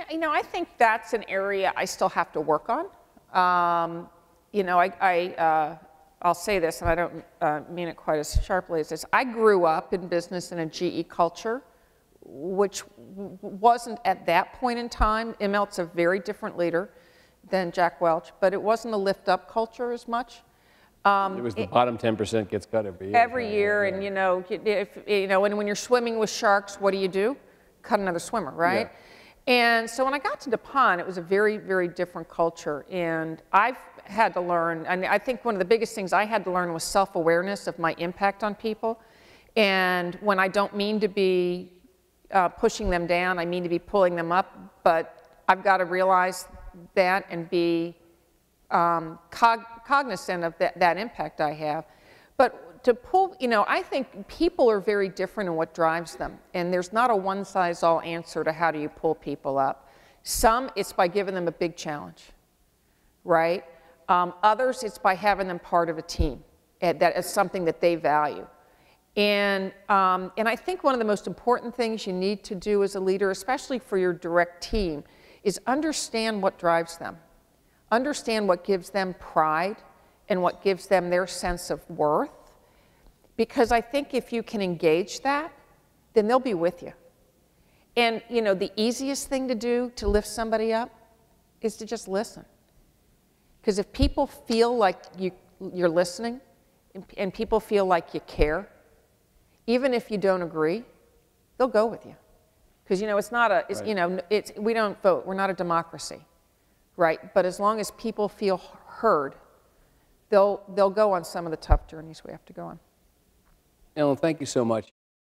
Yeah, you know, I think that's an area I still have to work on. You know, I'll say this, and I don't mean it quite as sharply as this. I grew up in business in a GE culture, which wasn't at that point in time. Immelt's a very different leader than Jack Welch, but it wasn't a lift-up culture as much. It was the bottom 10% gets cut every year. Every year, and you know, when you're swimming with sharks, what do? Cut another swimmer, right? Yeah. And so when I got to DuPont, it was a very, very different culture, and I've had to learn, and I think one of the biggest things I had to learn was self-awareness of my impact on people. And when I don't mean to be pushing them down, I mean to be pulling them up, but I've got to realize that and be cognizant of that impact I have. But to pull, you know, I think people are very different in what drives them, and there's not a one-size-all answer to how do you pull people up. Some, it's by giving them a big challenge, right? Others, it's by having them part of a team. That is something that they value. And I think one of the most important things you need to do as a leader, especially for your direct team, is understand what drives them. Understand what gives them pride and what gives them their sense of worth. Because I think if you can engage that, then they'll be with you. And you know, the easiest thing to do to lift somebody up is to just listen. Because if people feel like you're listening and people feel like you care, even if you don't agree, they'll go with you. Because you know, it's not a, you know, we don't vote, we're not a democracy, right? But as long as people feel heard, they'll go on some of the tough journeys we have to go on. Ellen, thank you so much.